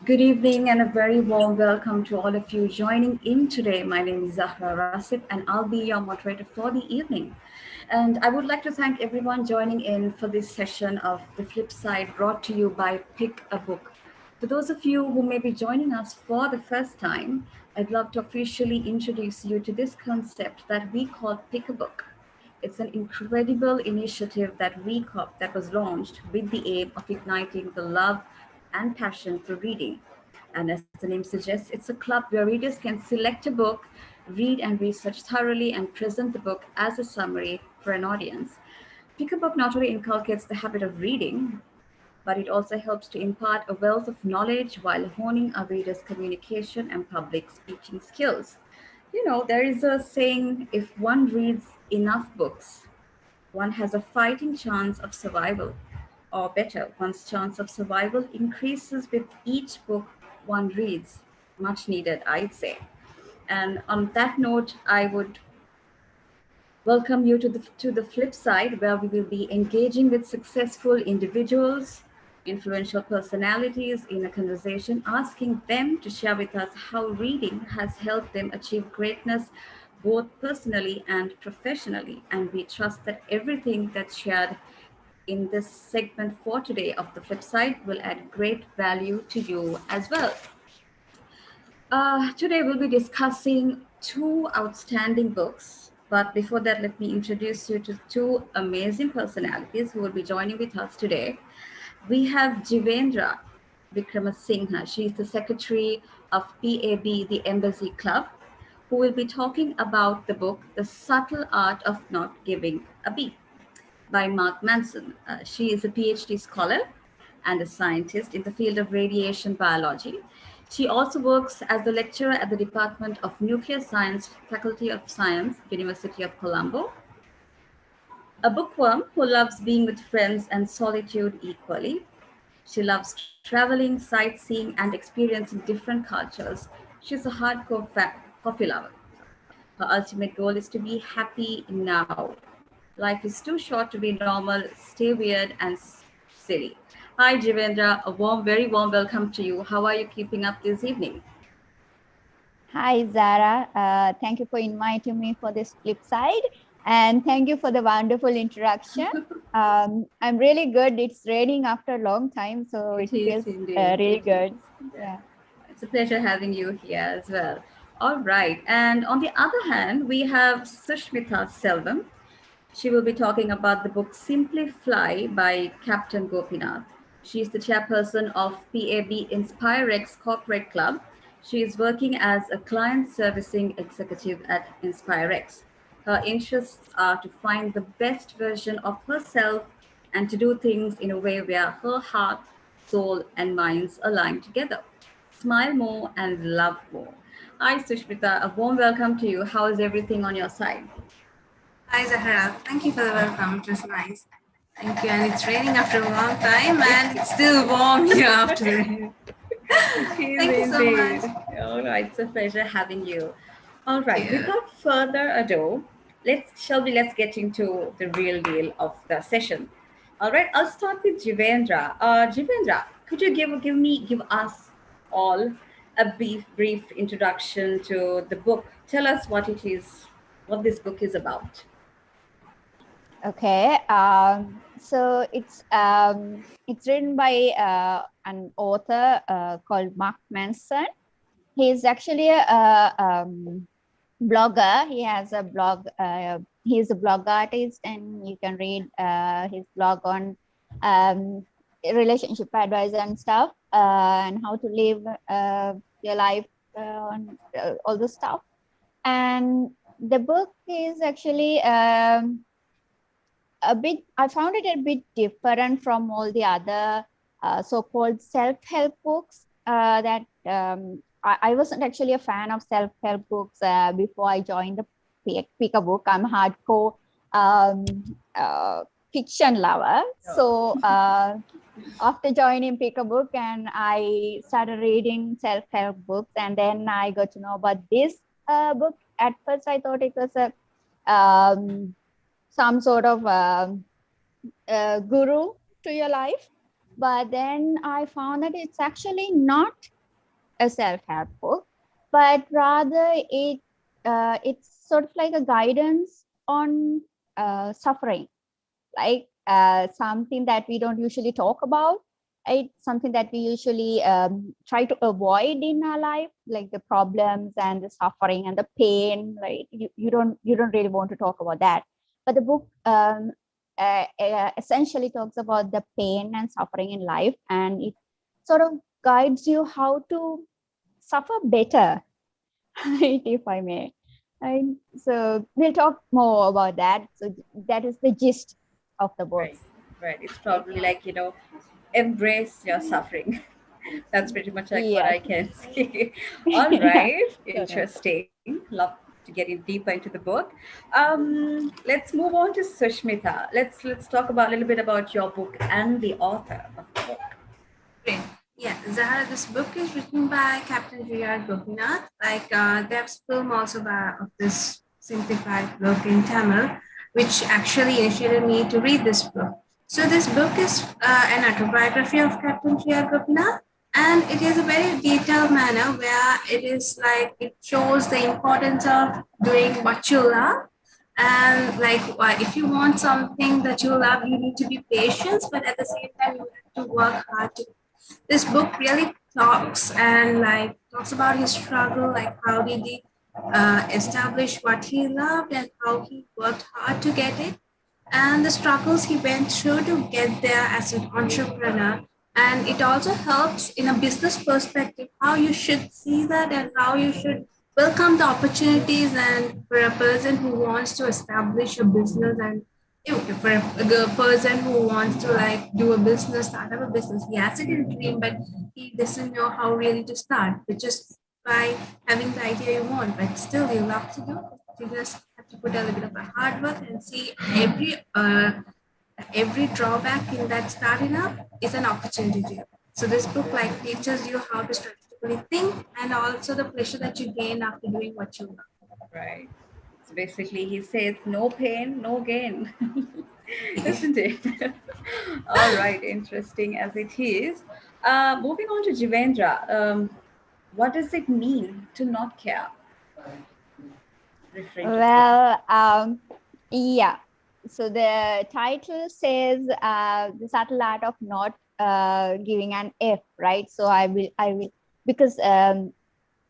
Good evening and a very warm welcome to all of you joining in today. My name is Zahra Rasif and I'll be your moderator for the evening. And I would like to thank everyone joining in for this session of The Flip Side brought to you by Pick a Book. For those of you who may be joining us for the first time, I'd love to officially introduce you to this concept that we call Pick a Book. It's an incredible initiative that was launched with the aim of igniting the love and passion for reading. And as the name suggests, it's a club where readers can select a book, read and research thoroughly, and present the book as a summary for an audience. Pick a Book not only inculcates the habit of reading, but it also helps to impart a wealth of knowledge while honing our readers' communication and public speaking skills. You know, there is a saying, if one reads enough books, one has a fighting chance of survival. Or better, one's chance of survival increases with each book one reads. Much needed, I'd say. And on that note, I would welcome you to the flip side, where we will be engaging with successful individuals, influential personalities in a conversation, asking them to share with us how reading has helped them achieve greatness both personally and professionally. And we trust that everything that's shared in this segment for today of the flip side will add great value to you as well. Today we'll be discussing two outstanding books. But before that, let me introduce you to two amazing personalities who will be joining with us today. We have Jivendra Vikramasinghe. She is the secretary of PAB, the Embassy Club, who will be talking about the book, The Subtle Art of Not Giving a Beep by Mark Manson. She is a PhD scholar and a scientist in the field of radiation biology. She also works as the lecturer at the Department of Nuclear Science, Faculty of Science, University of Colombo. A bookworm who loves being with friends and solitude equally. She loves traveling, sightseeing, and experiencing different cultures. She's a hardcore coffee lover. Her ultimate goal is to be happy now. Life is too short to be normal, stay weird and silly. Hi, Jivendra. A warm, very warm welcome to you. How are you keeping up this evening? Hi, Zara. Thank you for inviting me for this flip side. And thank you for the wonderful introduction. I'm really good. It's raining after a long time, so it It is feels indeed. really It is. good. Yeah. Yeah. It's a pleasure having you here as well. All right. And on the other hand, we have Sushmita Selvam. She will be talking about the book Simply Fly by Captain Gopinath. She is the chairperson of PAB InspireX Corporate Club. She is working as a client servicing executive at InspireX. Her interests are to find the best version of herself and to do things in a way where her heart, soul, and minds align together. Smile more and love more. Hi, Sushmita. A warm welcome to you. How is everything on your side? Hi Zahra, thank you for the welcome. It was nice. Thank you. And it's raining after a long time and it's still warm here after the rain. Thank you so Indeed. much. All right, it's a pleasure having you. All right, Yeah. without further ado, let's get into the real deal of the session. All right, I'll start with Jivendra. Jivendra, could you give us all a brief introduction to the book? Tell us what it is, what this book is about. Okay. So it's written by an author called Mark Manson. He's actually a blogger. He has a blog. He's a blog artist, and you can read his blog on um, relationship advice and stuff, and how to live your life, on all the stuff. And the book is actually a bit. I found it a bit different from all the other so-called self-help books that I wasn't actually a fan of self-help books before I joined the Pick a Book. I'm a hardcore um, uh, fiction lover. So after joining Pick a Book, and I started reading self-help books, and then I got to know about this book. At first, I thought it was a some sort of guru to your life, But then I found that it's actually not a self-help book, but rather it's sort of like a guidance on suffering, like something that we don't usually talk about. It's something that we usually try to avoid in our life, like the problems and the suffering and the pain. Right? You don't really want to talk about that. But the book essentially talks about the pain and suffering in life, and it sort of guides you how to suffer better, right, if I may. Right? So we'll talk more about that. So that is the gist of the book. Right, right. It's probably like, embrace your suffering. That's pretty much like what Yes. I can see. All Yeah. right, Correct. interesting. Love to get in deeper into the book. Let's move on to Sushmita. Let's talk about a little bit about your book and the author of the book. Great. Yeah, Zahara, this book is written by Captain J.R. Gopinath. There's film also of this simplified book in Tamil, which actually initiated me to read this book. So this book is an autobiography of Captain J.R. Gopinath, and it is a very detailed manner where it is like it shows the importance of doing what you love. And like, if you want something that you love, you need to be patient, but at the same time, you have to work hard to. This book really talks about his struggle, like how did he establish what he loved and how he worked hard to get it, and the struggles he went through to get there as an entrepreneur. And it also helps in a business perspective how you should see that and how you should welcome the opportunities, and for a person who wants to establish a business, and for a person who wants to like do a business, start up a business, he has it in dream, but he doesn't know how really to start, but just by having the idea you want, but still you love to do it. You just have to put a little bit of a hard work and see every drawback in that starting up is an opportunity to you. So this book like teaches you how to strategically think and also the pleasure that you gain after doing what you love. Right. So basically, he says, no pain, no gain, isn't it? All right, interesting as it is. Moving on to Jivendra, what does it mean to not care? Referring to truth. Well, yeah. So the title says the subtle art of not giving an F, right? So I will, because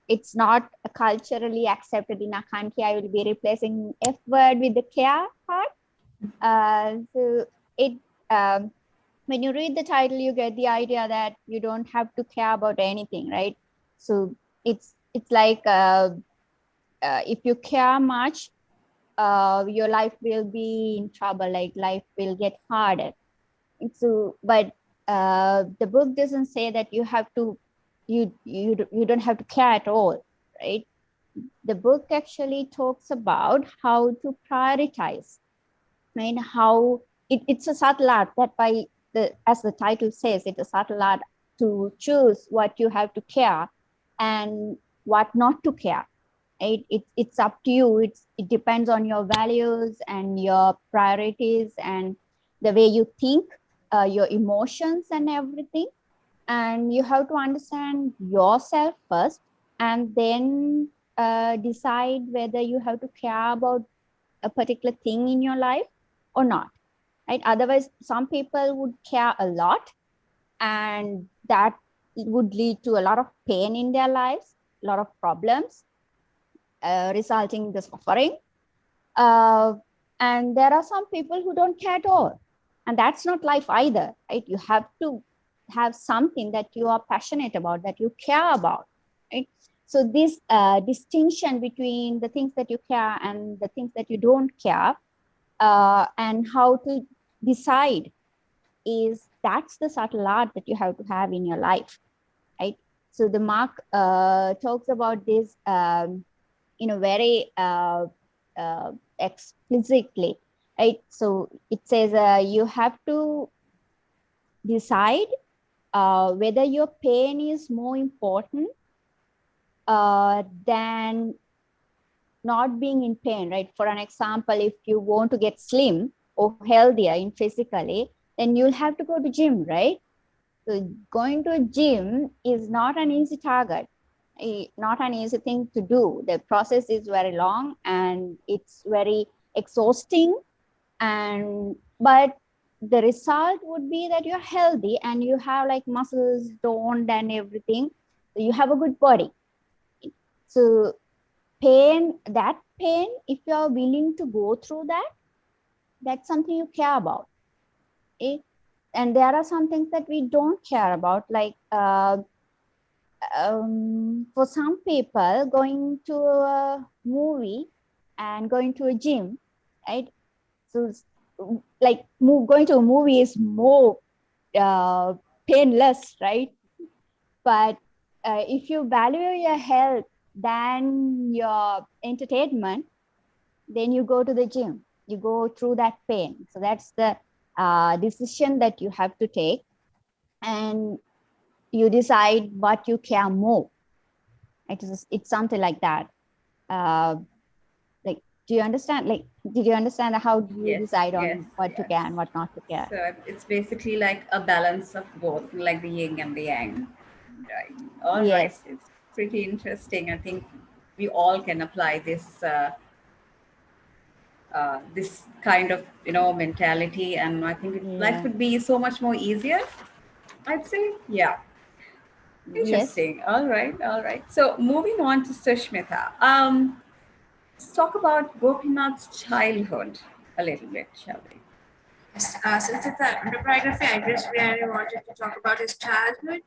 it's not culturally accepted in our country, I will be replacing F word with the care part. So it, when you read the title, you get the idea that you don't have to care about anything, right? So it's like if you care much, your life will be in trouble, like life will get harder. So, but the book doesn't say that you have to, you don't have to care at all, right? The book actually talks about how to prioritize, right? How it's a subtle art that by the, as the title says, it's a subtle art to choose what you have to care and what not to care. It's up to you. It depends on your values and your priorities and the way you think, your emotions and everything. And you have to understand yourself first, and then decide whether you have to care about a particular thing in your life or not, right? Otherwise, some people would care a lot, and that would lead to a lot of pain in their lives, a lot of problems, resulting in the suffering. Uh, and there are some people who don't care at all. And that's not life either, right? You have to have something that you are passionate about, that you care about, right? So this distinction between the things that you care and the things that you don't care, and how to decide, that's the subtle art that you have to have in your life, right? So the Mark talks about this in a very explicitly, right? So it says you have to decide whether your pain is more important than not being in pain, right? For an example, if you want to get slim or healthier in physically, then you'll have to go to gym, right? So going to a gym is not an easy target, not an easy thing to do. The process is very long and it's very exhausting. And but the result would be that you're healthy and you have like muscles toned and everything. So you have a good body. So pain, if you're willing to go through that, that's something you care about. Okay? And there are some things that we don't care about, like for some people, going to a movie and going to a gym, right? So like going to a movie is more painless, right? But if you value your health than your entertainment, then you go to the gym, you go through that pain. So that's the decision that you have to take, and you decide what you care more. It's something like that. Like, do you understand? Like, did you understand how do you Yes, decide yes, on what to yes. care and what not to care? So it's basically like a balance of both, like the yin and the yang. Right. All right. Yes. It's pretty interesting. I think we all can apply this kind of mentality, and I think life Yeah. would be so much more easier. I'd say, yeah. Yes. Interesting. All right. All right. So moving on to Sushmita. Let's talk about Gopinath's childhood a little bit, shall we? Yes, since it's an autobiography, I just really wanted to talk about his childhood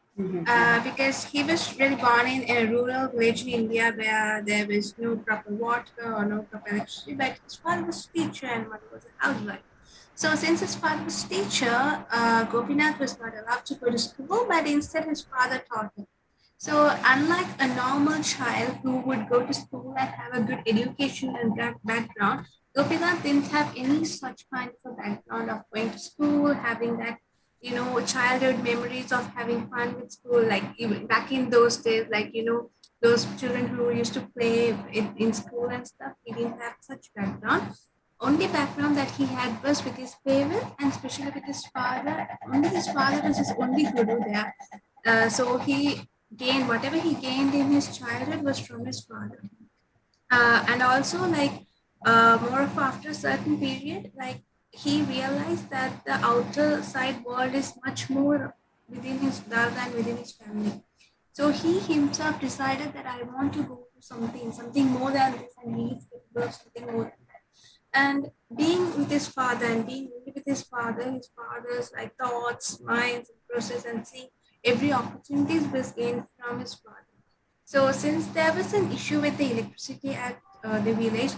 because he was really born in a rural village in India where there was no proper water or no proper electricity, but his father was a teacher and mother was a housewife. So since his father was a teacher, Gopinath was not allowed to go to school, but instead his father taught him. So, unlike a normal child who would go to school and have a good education and background, Gopinath didn't have any such kind of a background of going to school, having that, childhood memories of having fun with school. Like even back in those days, those children who used to play in school and stuff, he didn't have such background. Only background that he had was with his parents and especially with his father. Only his father was his only guru there. So he gained whatever he gained in his childhood was from his father. And also more of after a certain period, like he realized that the outer side world is much more within his love than within his family. So he himself decided that I want to go to something more than this, and he's capable of something more than that. And being with his father and being only with his father's like thoughts, minds, and process, and seeing every opportunity was gained from his father. So since there was an issue with the electricity at the village,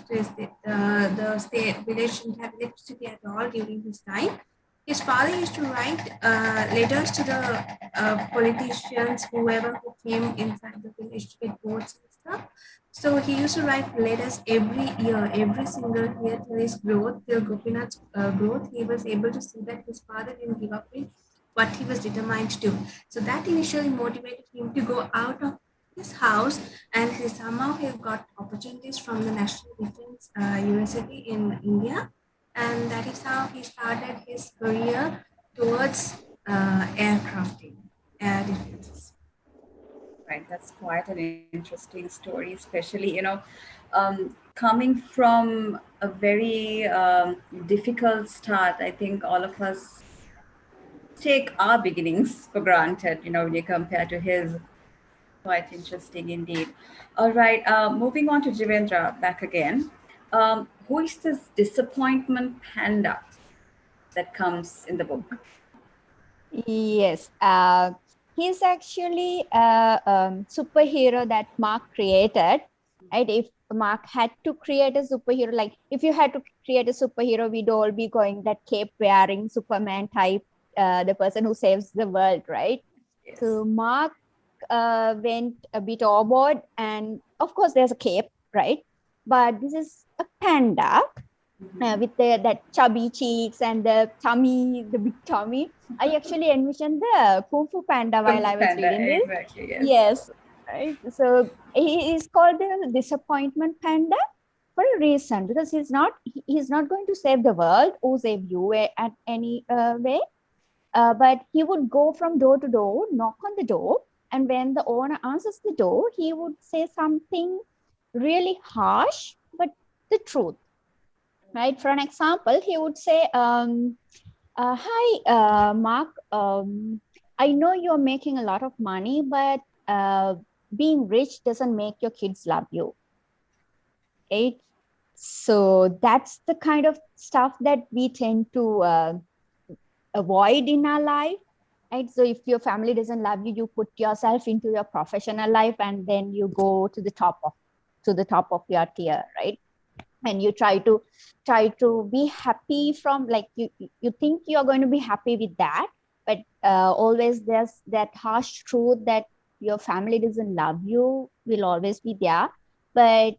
the state village didn't have electricity at all during his time. His father used to write letters to the politicians, whoever who came inside the village to get votes and stuff. So he used to write letters every year, every single year till his growth, till Gopinath's growth. He was able to see that his father didn't give up in what he was determined to do. So that initially motivated him to go out of his house, and he got opportunities from the National Defense University in India, and that is how he started his career towards aircrafting, air defenses. Right, that's quite an interesting story, especially coming from a very difficult start. I think all of us take our beginnings for granted, when you compare to his. Quite interesting indeed. All right, moving on to Jivendra back again. Who is this disappointment panda that comes in the book? Yes. He's actually a superhero that Mark created. Right? If Mark had to create a superhero, like if you had to create a superhero, we'd all be going that cape wearing Superman type, the person who saves the world, right? Yes. So Mark went a bit overboard, and of course there's a cape, right? But this is a panda with that chubby cheeks and the tummy, the big tummy. I actually envisioned the Kung Fu Panda Kung while Fu I was Panda, reading this. exactly, yes. Yes, right. So he is called the disappointment panda for a reason, because he's not going to save the world or save you at any way. But he would go from door to door, knock on the door, and when the owner answers the door, he would say something really harsh, but the truth, right? For an example, he would say, hi, Mark, I know you're making a lot of money, but being rich doesn't make your kids love you, right? So that's the kind of stuff that we tend to avoid in our life, right? So if your family doesn't love you, you put yourself into your professional life, and then you go to the top of your tier, right? And you try to be happy from, like, you think you're going to be happy with that, but always there's that harsh truth that your family doesn't love you will always be there. But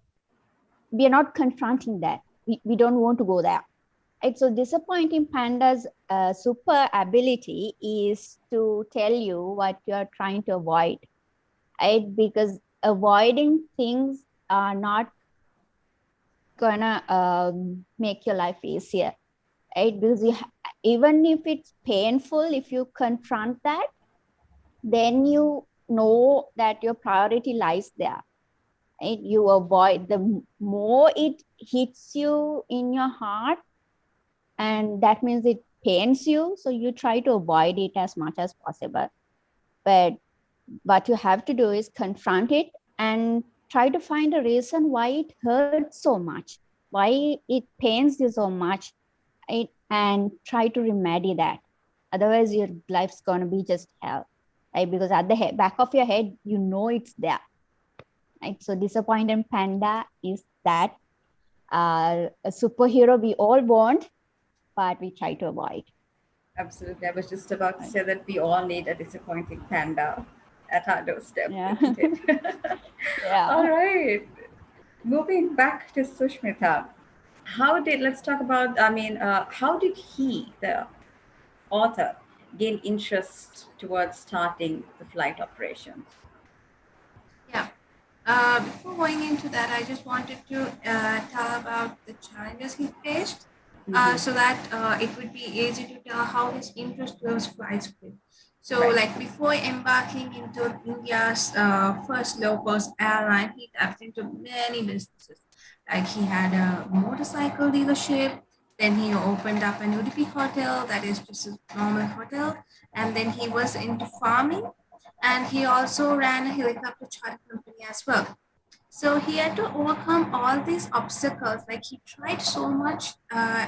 we are not confronting that. We don't want to go there, right? So disappointing panda's super ability is to tell you what you're trying to avoid, right? Because avoiding things are not gonna make your life easier, right? Because even if it's painful, if you confront that, then you know that your priority lies there, right? You avoid, the more it hits you in your heart, and that means it pains you, so you try to avoid it as much as possible. But what you have to do is confront it and try to find a reason why it hurts so much, why it pains you so much, right? And try to remedy that. Otherwise your life's going to be just hell, right? Because at the back of your head, you know it's there, right? So disappointed panda is that a superhero we all want, but we try to avoid. Absolutely. I was just about to say that we all need a disappointing panda at our doorstep, Yeah. isn't it? All Yeah. right. Moving back to Sushmita, let's talk about, how did he, the author, gain interest towards starting the flight operations? Yeah. Before going into that, I just wanted to tell about the challenges he faced, Mm-hmm. so that it would be easy to tell how his interest towards flights grew. So, Right. like before embarking into India's first low-cost airline, he tapped into many businesses. Like he had a motorcycle dealership, then he opened up an Udupi hotel, that is just a normal hotel, and then he was into farming, and he also ran a helicopter charter company as well. So he had to overcome all these obstacles. Like he tried so much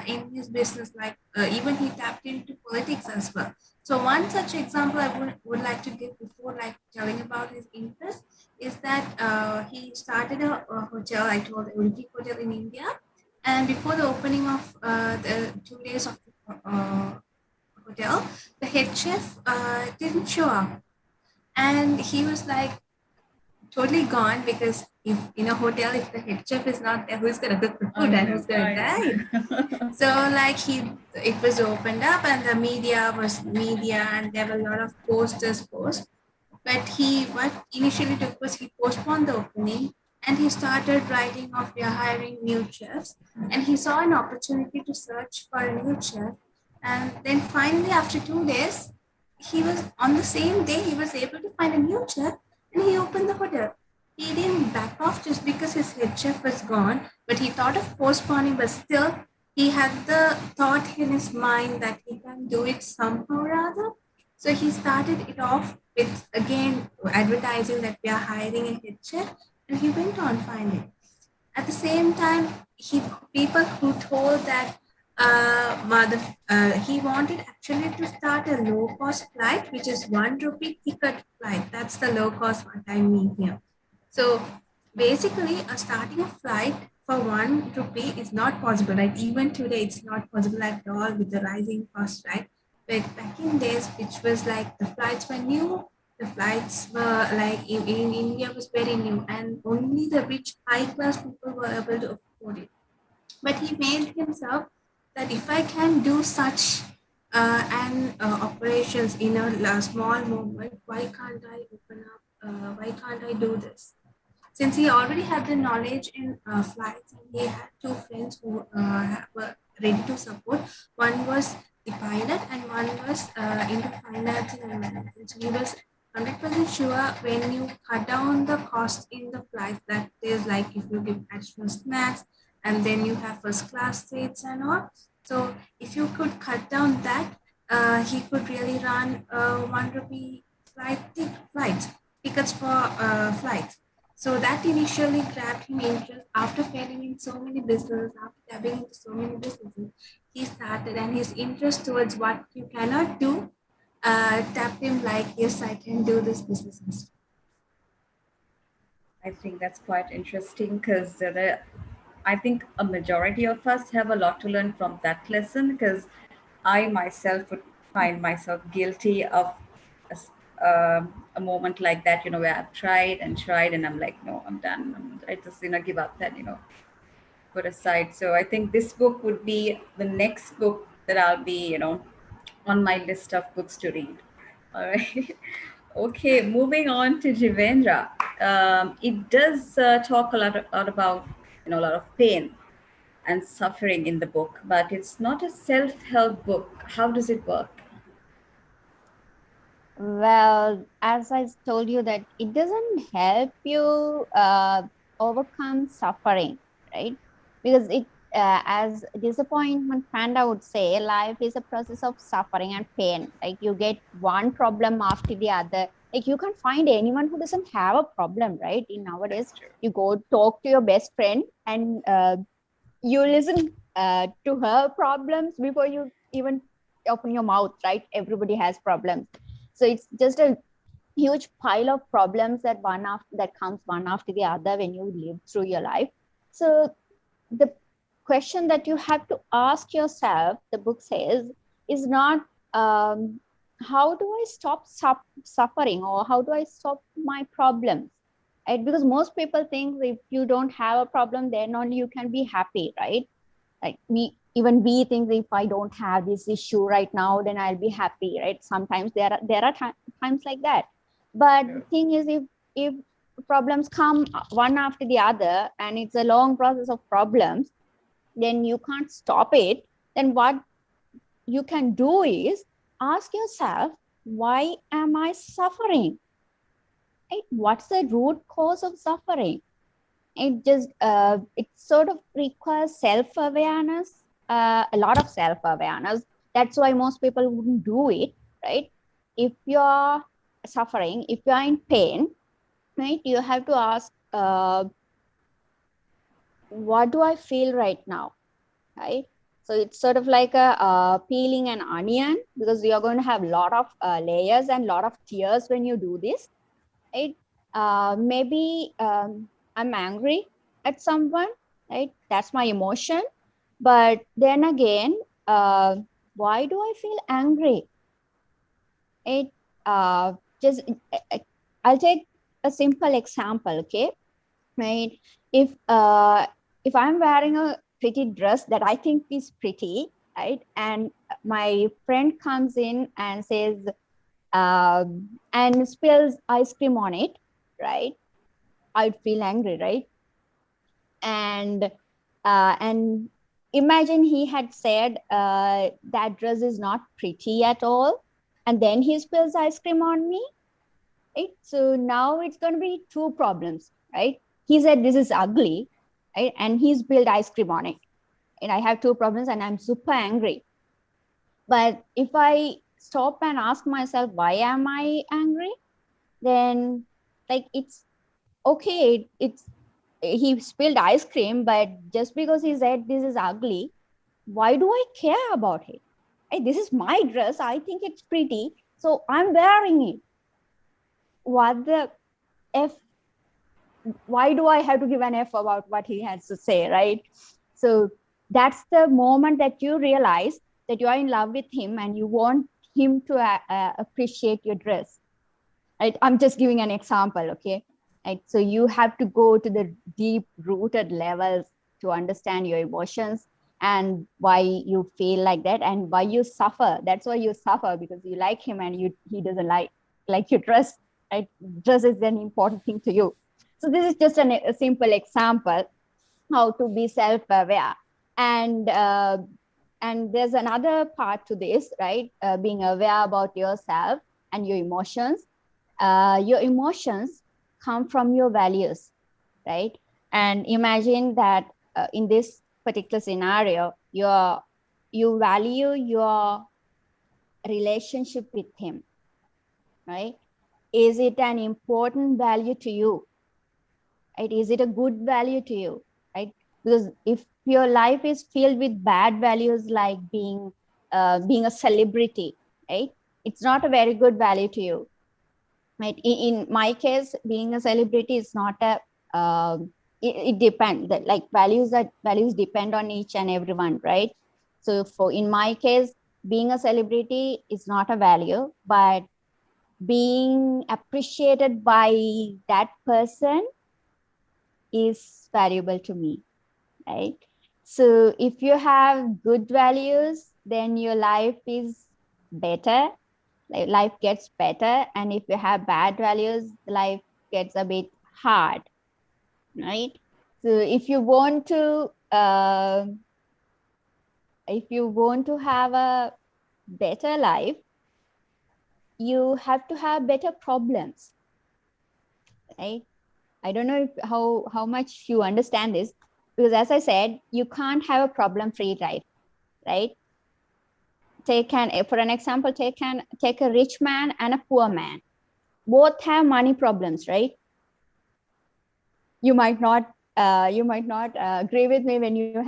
in his business, like even he tapped into politics as well. So one such example I would like to give before like telling about his interest is that he started a hotel, I told the Udupi Hotel in India. And before the opening of the 2 days of the hotel, the head chef didn't show up, and he was like totally gone, because if in a hotel, if the head chef is not there, who's gonna cook the food and who's gonna I guide? know. So like it was opened up, and the media was media, and there were a lot of posters post. But what initially took was he postponed the opening, and he started writing of we are hiring new chefs, and he saw an opportunity to search for a new chef, and then finally after 2 days, he was on the same day he was able to find a new chef, and he opened the hotel. He didn't back off just because his head chef was gone, but he thought of postponing, but still he had the thought in his mind that he can do it somehow or other. So he started it off with again advertising that we are hiring a head chef, and he went on finding. At the same time, people who told that he wanted actually to start a low cost flight, which is 1 rupee ticket flight. That's the low cost what I mean here. So basically, starting a flight for 1 rupee is not possible. Like even today, it's not possible at all with the rising cost, right? But back in days, which was like the flights were new, the flights were like in India was very new, and only the rich, high class people were able to afford it. But he made himself that if I can do such an operations in a small moment, why can't I open up? Why can't I do this? Since he already had the knowledge in flights, and he had two friends who were ready to support. One was the pilot, and one was into financing and management. So he was 100% sure when you cut down the cost in the flights, that is like if you give extra snacks and then you have first class seats and all. So if you could cut down that, he could really run 1 rupee flight tickets for flights. So that initially grabbed him interest. After failing in so many businesses, after dabbing into so many businesses, he started, and his interest towards what you cannot do tapped him like, yes, I can do this business. I think that's quite interesting because I think a majority of us have a lot to learn from that lesson, because I myself would find myself guilty of a moment like that, where I've tried and tried and I'm like, no, I'm done. I just, give up that, put aside. So I think this book would be the next book that I'll be, on my list of books to read. All right. Okay, moving on to Jivendra. It does talk a lot about, a lot of pain and suffering in the book, but it's not a self-help book. How does it work? Well, as I told you that it doesn't help you overcome suffering, right? Because as disappointment Panda would say, life is a process of suffering and pain. Like you get one problem after the other. Like you can't find anyone who doesn't have a problem, right? In nowadays, you go talk to your best friend and you listen to her problems before you even open your mouth, right? Everybody has problems. So it's just a huge pile of problems that comes one after the other when you live through your life. So the question that you have to ask yourself, the book says, is not how do I stop suffering, or how do I stop my problems, right? Because most people think if you don't have a problem, then only you can be happy, right? Like we think if I don't have this issue right now, then I'll be happy, right? Sometimes there are times like that. But the thing is, if problems come one after the other and it's a long process of problems, then you can't stop it. Then what you can do is ask yourself, why am I suffering? Right? What's the root cause of suffering? It sort of requires self-awareness, a lot of self-awareness. That's why most people wouldn't do it, right? If you're suffering, if you're in pain, right, you have to ask, what do I feel right now, right? So it's sort of like peeling an onion, because you're going to have a lot of layers and a lot of tears when you do this, right? Maybe I'm angry at someone, right? That's my emotion. But then again, why do I feel angry? It just I'll take a simple example, okay? Right? If if I'm wearing a pretty dress that I think is pretty, right, and my friend comes in and says and spills ice cream on it, right, I'd feel angry, right? And imagine he had said that dress is not pretty at all, and then he spills ice cream on me, right? So now it's going to be two problems, right? He said this is ugly, right, and he spilled ice cream on it, and I have two problems and I'm super angry. But if I stop and ask myself, why am I angry? Then like it's okay, it's he spilled ice cream, but just because he said this is ugly, why do I care about it? Hey, this is my dress, I think it's pretty, so I'm wearing it. What the f? Why do I have to give an f about what he has to say, right? So that's the moment that you realize that you are in love with him and you want him to appreciate your dress, right? I'm just giving an example, okay? Right? So you have to go to the deep rooted levels to understand your emotions and why you feel like that and why you suffer. That's why you suffer, because you like him and he doesn't like your dress, right? Dress is an important thing to you. So this is just a simple example how to be self-aware. And And there's another part to this, right? Being aware about yourself and your emotions. Your emotions come from your values, right? And imagine that in this particular scenario, you value your relationship with him, right? Is it an important value to you, right? Is it a good value to you, right? Because if your life is filled with bad values, like being a celebrity, right, it's not a very good value to you, right? In my case, being a celebrity is not a it depends, that like values depend on each and everyone, right? So for in my case, being a celebrity is not a value, but being appreciated by that person is valuable to me, right? So if you have good values, then your life is better, like life gets better. And if you have bad values, life gets a bit hard, right? So if you want to have a better life, you have to have better problems, right? I don't know if how much you understand this, because as I said, you can't have a problem free life, right? For an example, take a rich man and a poor man. Both have money problems, right? You might not agree with me when you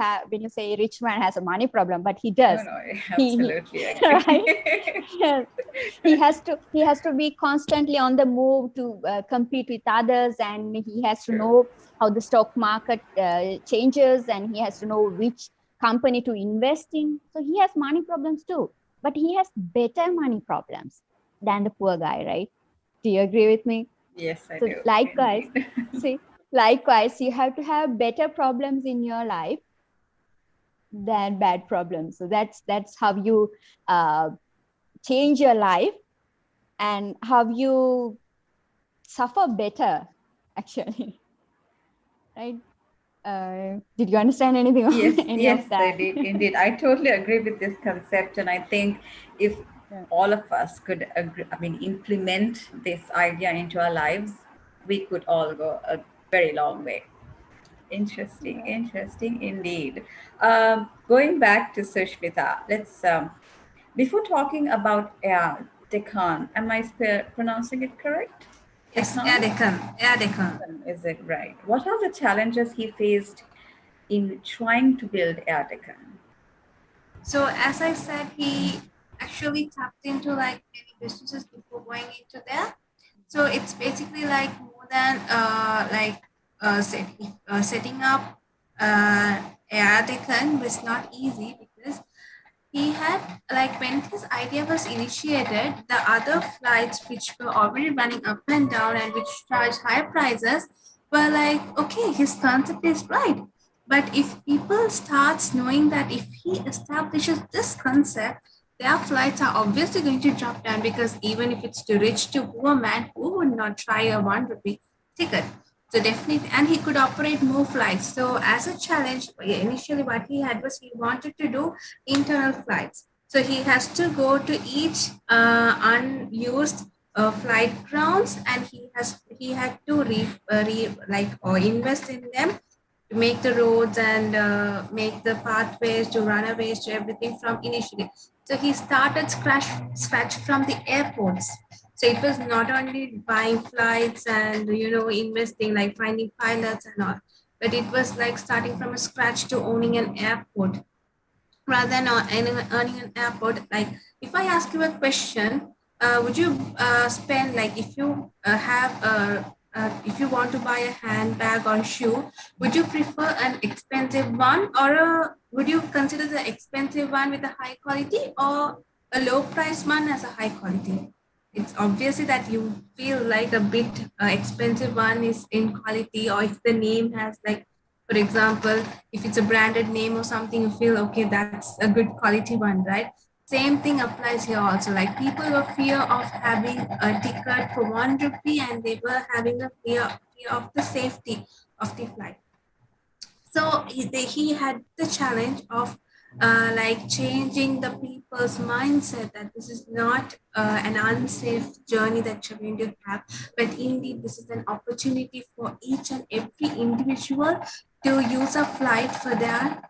say rich man has a money problem, but he does. No, I He absolutely agree. right. Yes. He has to be constantly on the move to compete with others, and he has to True. know how the stock market changes, and he has to know which company to invest in. So he has money problems too, but he has better money problems than the poor guy, right? Do you agree with me? Yes, I So do. likewise, Indeed. see, likewise, you have to have better problems in your life than bad problems. So that's how you uh, change your life, and how you suffer better, actually. Right? Did you understand anything on Yes, any of yes, I that? did. Indeed. I totally agree with this concept. And I think if Yeah. all of us could agree, implement this idea into our lives, we could all go a very long way. Interesting, Yeah. interesting indeed. Going back to Sushmita, let's, before talking about Deccan, am I pronouncing it correct? Yes, Deccan? Air Deccan. Is it right? What are the challenges he faced in trying to build Erdogan? So as I said, he actually tapped into like many businesses before going into there. So it's basically like more than setting up Air was not easy, because he had, like, when his idea was initiated, the other flights which were already running up and down and which charged high prices were like, okay, his concept is right. But if people starts knowing that if he establishes this concept, their flights are obviously going to drop down, because even if it's to rich to poor man, who would not try a 1 rupee ticket? So definitely, and he could operate more flights. So as a challenge, initially what he had was he wanted to do internal flights. So he has to go to each unused flight grounds, and he had to or invest in them to make the roads and make the pathways to runways to everything from initially. So he started scratch from the airports. So it was not only buying flights and investing, like finding pilots and all, but it was like starting from a scratch to owning an airport. Rather than earning an airport, like if I ask you a question, would you spend, like, if you want to buy a handbag or shoe, would you prefer an expensive one, or would you consider the expensive one with a high quality, or a low price one as a high quality? It's obviously that you feel like a bit expensive one is in quality, or if the name has, like, for example, if it's a branded name or something, you feel okay, that's a good quality one, right? Same thing applies here also. Like, people were fear of having a ticket for 1 rupee, and they were having a fear of the safety of the flight. So he had the challenge of like changing the people's mindset that this is not an unsafe journey that you're going to have, but indeed this is an opportunity for each and every individual to use a flight for their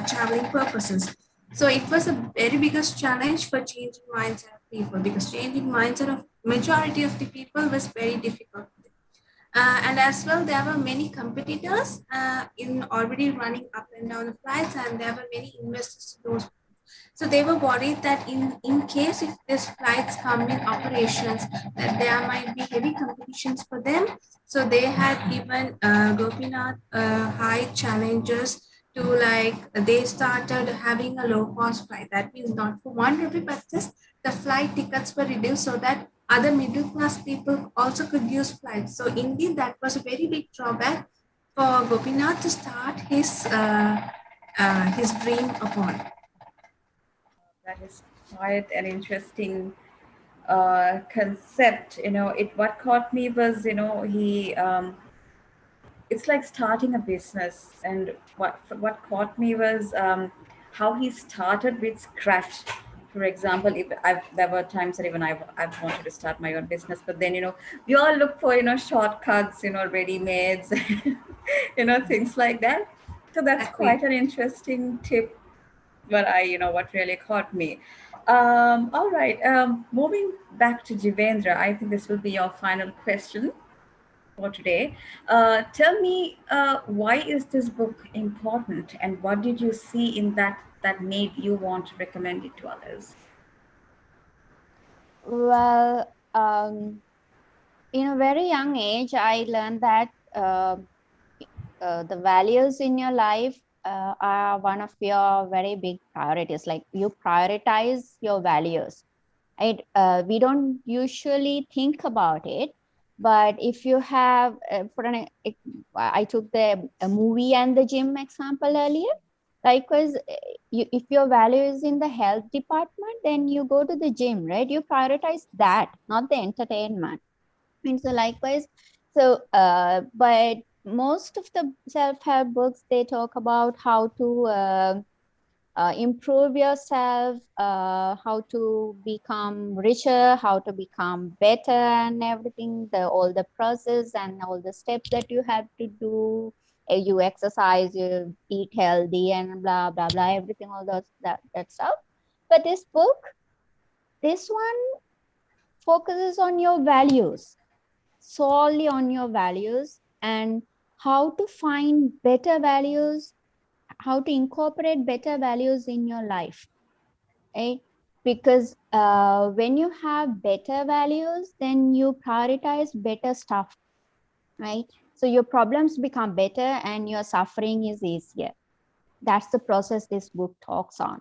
traveling purposes. So it was a very biggest challenge for changing mindset of people, because changing mindset of majority of the people was very difficult. And as well, there were many competitors in already running up and down the flights, and there were many investors to those. So they were worried that in case if these flights come in operations, that there might be heavy competitions for them. So they had given Gopinath high challenges to, like, they started having a low cost flight. That means not for 1 rupee, but just the flight tickets were reduced so that other middle class people also could use flights. So indeed, that was a very big drawback for Gopinath to start his dream upon. That is quite an interesting concept. It what caught me was, he it's like starting a business, and what caught me was how he started with scratch. For example, if there were times that even I've wanted to start my own business, but then we all look for shortcuts, ready-mades, things like that. So that's Agreed. quite an interesting tip. What really caught me. All right. Moving back to Jivendra, I think this will be your final question for today. Tell me, why is this book important, and what did you see in that made you want to recommend it to others? Well, in a very young age, I learned that the values in your life are one of your very big priorities. Like, you prioritize your values. Right? We don't usually think about it, but if you have, I took the a movie and the gym example earlier. Likewise, if your value is in the health department, then you go to the gym, right? You prioritize that, not the entertainment. And so likewise, but most of the self-help books, they talk about how to improve yourself, how to become richer, how to become better, and everything, all the process and all the steps that you have to do. You exercise, you eat healthy, and blah blah blah, everything, all those that stuff. But this one focuses on your values, solely on your values, and how to find better values, how to incorporate better values in your life, right? Because when you have better values, then you prioritize better stuff, right? So your problems become better and your suffering is easier. That's the process this book talks on.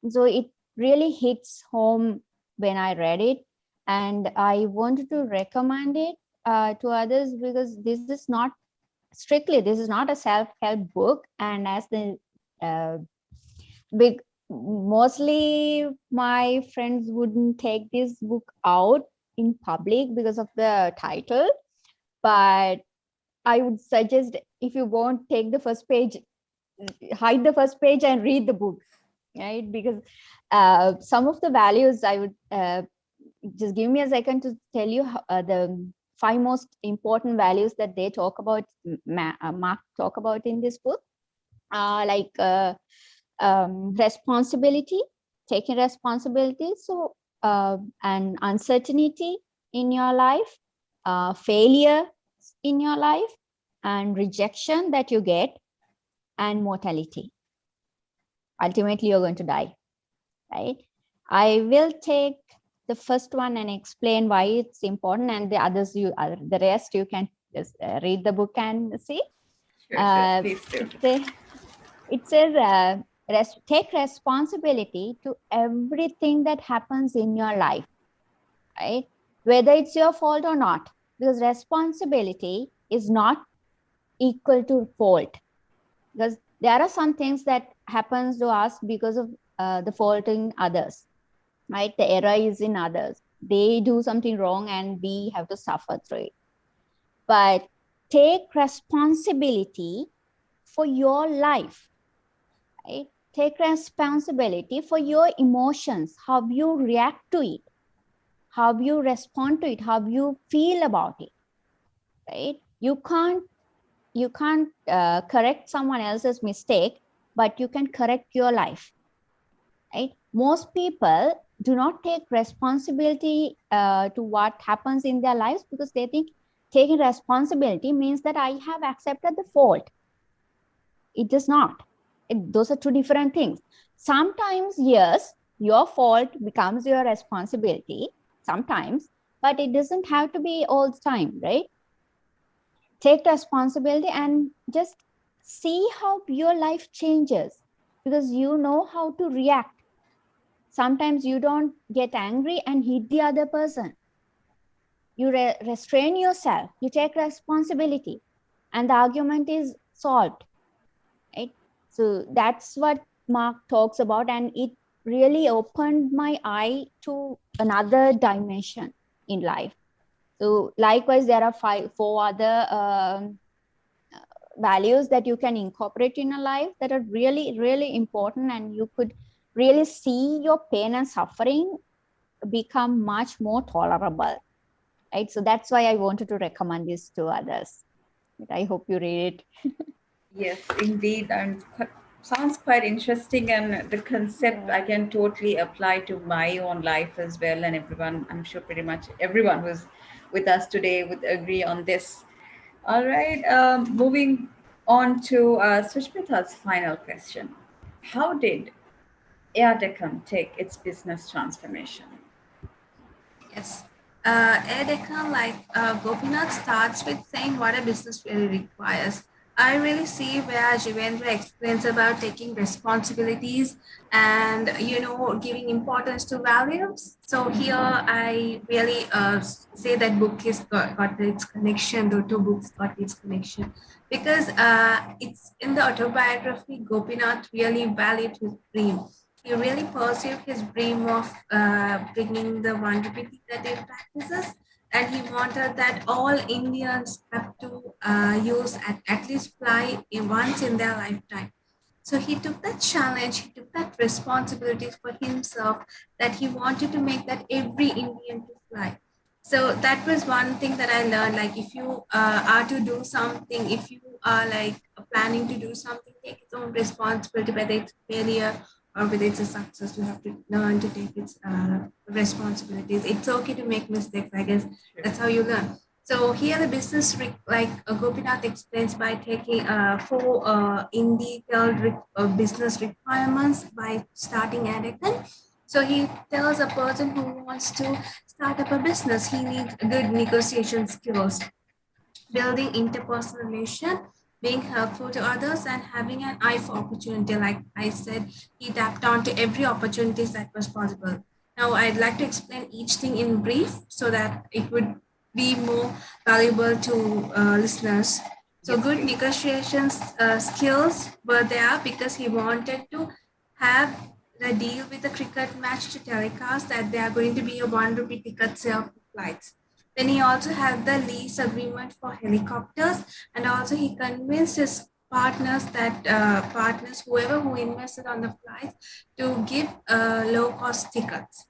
So it really hits home when I read it, and I wanted to recommend it to others, because this is not a self-help book. And as the big mostly my friends wouldn't take this book out in public because of the title, but I would suggest, if you won't take the first page, hide the first page and read the book, right? Because some of the values, I would just give me a second to tell you the 5 most important values that they talk about, Mark talk about in this book. Responsibility, taking responsibility, so and uncertainty in your life, failure in your life, and rejection that you get, and mortality. Ultimately, you're going to die, right? I will take the first one and explain why it's important, and the rest you can just read the book and see. Sure, please do. It says take responsibility to everything that happens in your life, right? Whether it's your fault or not, because responsibility is not equal to fault. Because there are some things that happens to us because of the fault in others, right? The error is in others. They do something wrong and we have to suffer through it. But take responsibility for your life, right? take responsibility for your emotions, how you react to it, how you respond to it, how you feel about it, right? You can't correct someone else's mistake, but you can correct your life, right? Most people do not take responsibility to what happens in their lives because they think taking responsibility means that I have accepted the fault. It does not. Those are two different things. Sometimes, yes, your fault becomes your responsibility sometimes, but it doesn't have to be all the time, right? Take responsibility and just see how your life changes because you know how to react. Sometimes you don't get angry and hit the other person. You restrain yourself, you take responsibility, and the argument is solved, right? So that's what Mark talks about, and it really opened my eye to another dimension in life. So likewise, there are four other values that you can incorporate in a life that are really, really important, and you could really see your pain and suffering become much more tolerable, right? So that's why I wanted to recommend this to others. I hope you read it. Yes, indeed, and sounds quite interesting. And the concept I can totally apply to my own life as well. And everyone, I'm sure pretty much everyone who's with us today would agree on this. All right, moving on to Sushmita's final question. How did Air Deccan take its business transformation? Yes. Edeka, like Gopinath, starts with saying what a business really requires. I really see where Jivendra explains about taking responsibilities and, giving importance to values. So here I really say that book is got its connection, the two books got its connection. Because it's in the autobiography, Gopinath really valued his dream. He really pursued his dream of bringing the one rupee ticketed practices, and he wanted that all Indians have to use at least fly once in their lifetime. So he took that challenge, he took that responsibility for himself that he wanted to make that every Indian to fly. So that was one thing that I learned. Like if you are to do something, if you are like planning to do something, take its own responsibility, whether it's failure or whether it's a success, you have to learn to take its responsibilities. It's okay to make mistakes. I guess that's how you learn. So here the business, like Gopinath explains, by taking four in detailed business requirements by starting Anakin. So he tells a person who wants to start up a business, he needs good negotiation skills, building interpersonal relation, being helpful to others, and having an eye for opportunity. Like I said, he tapped onto every opportunity that was possible. Now, I'd like to explain each thing in brief so that it would be more valuable to listeners. So, Yes, good please. negotiations skills were there because he wanted to have the deal with the cricket match to telecast that there are going to be a 1 rupee ticket sale for flights. Then he also had the lease agreement for helicopters, and also he convinced his partners that whoever who invested on the flights to give low cost tickets.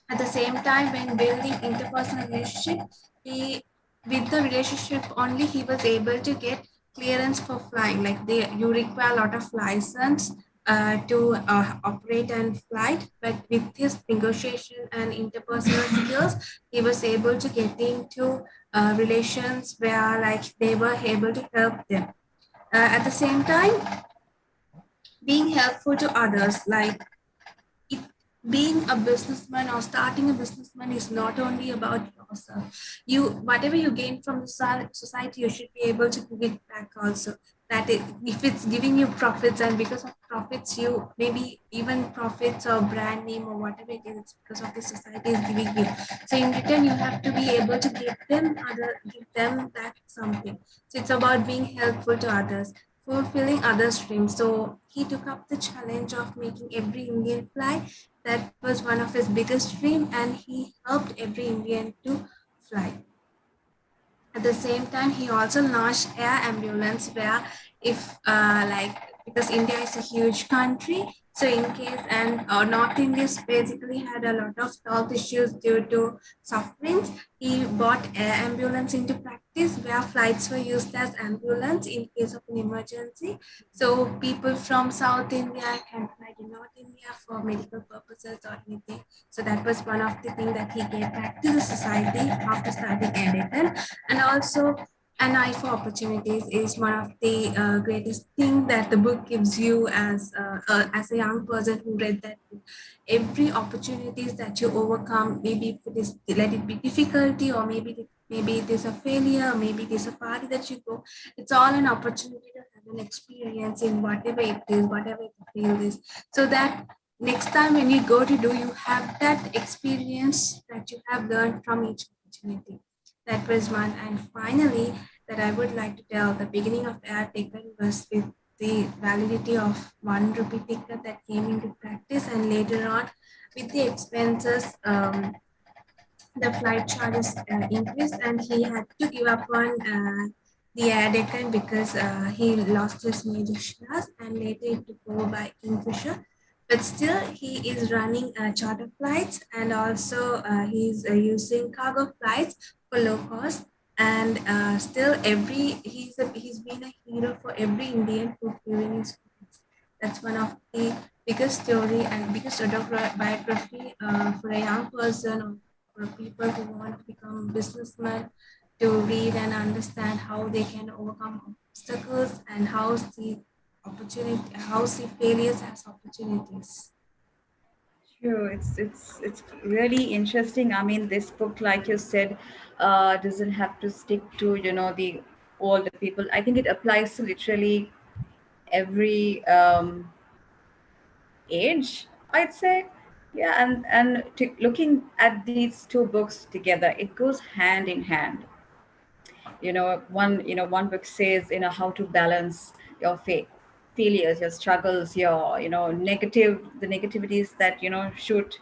At the same time, when building interpersonal relationship, he with the relationship only he was able to get clearance for flying. Like you require a lot of license to operate and flight, but with his negotiation and interpersonal skills, he was able to get into relations where like they were able to help them. At the same time, being helpful to others, like it, being a businessman or starting a businessman is not only about yourself. You whatever you gain from the society, you should be able to give it back also. That if it's giving you profits, and because of profits, you maybe even profits or brand name or whatever it is, it's because of the society is giving you. So in return, you have to be able to give them back something. So it's about being helpful to others, fulfilling others' dreams. So he took up the challenge of making every Indian fly. That was one of his biggest dream, and he helped every Indian to fly. At the same time, he also launched air ambulance, where if like because India is a huge country. So in case, and North India basically had a lot of health issues due to sufferings. He brought air ambulance into practice, where flights were used as ambulance in case of an emergency. So people from South India can fly to North India for medical purposes or anything. So that was one of the things that he gave back to the society after studying editing. And also, an eye for opportunities is one of the greatest thing that the book gives you as a young person who read that book. Every opportunities that you overcome, maybe it is, let it be difficulty, or maybe it is a failure, maybe it is a party that you go. It's all an opportunity to have an experience in whatever it is, whatever the field is, so that next time when you go to do, you have that experience that you have learned from each opportunity. That was one. And finally, that I would like to tell, the beginning of air ticket was with the validity of 1 rupee ticket that came into practice, and later on, with the expenses, the flight charges increased, and he had to give up on the air ticket because he lost his major shares, and later it took over by Kingfisher. But still, he is running charter flights, and also he's using cargo flights for low cost. And still, he's been a hero for every Indian who flew in his flights. That's one of the biggest story and biggest autobiography for a young person, or for people who want to become businessmen, to read and understand how they can overcome obstacles, and how see failures as opportunities. True. It's really interesting. I mean, this book, like you said, doesn't have to stick to the older people. I think it applies to literally every age, I'd say. Yeah, and looking at these two books together, it goes hand in hand. One book says how to balance your failures, your struggles, your the negativities that shoot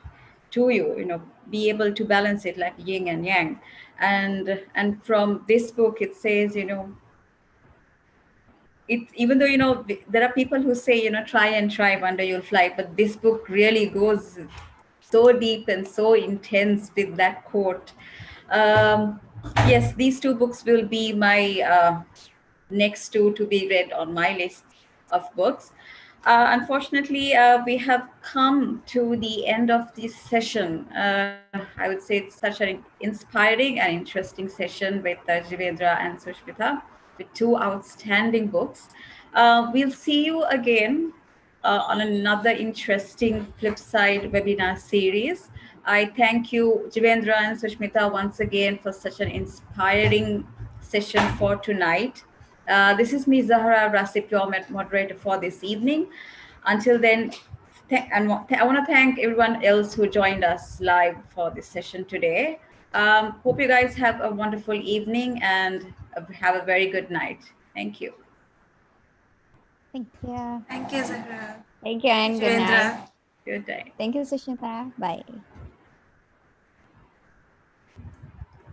to be able to balance it like yin and yang. And from this book it says, it, even though there are people who say, try and try, one day you'll fly, but this book really goes so deep and so intense with that quote. Yes, these two books will be my next two to be read on my list of books. Unfortunately, we have come to the end of this session. I would say it's such an inspiring and interesting session with Jivendra and Sushmita, with two outstanding books. We'll see you again on another interesting flip side webinar series. I thank you, Jivendra and Sushmita, once again for such an inspiring session for tonight. This is me, Zahra Rasip, your moderator for this evening. Until then, I want to thank everyone else who joined us live for this session today. Hope you guys have a wonderful evening and have a very good night. Thank you. Thank you. Thank you, Zahra. Thank you and good night. Jivendra. Good day. Thank you, Sushmita. Bye.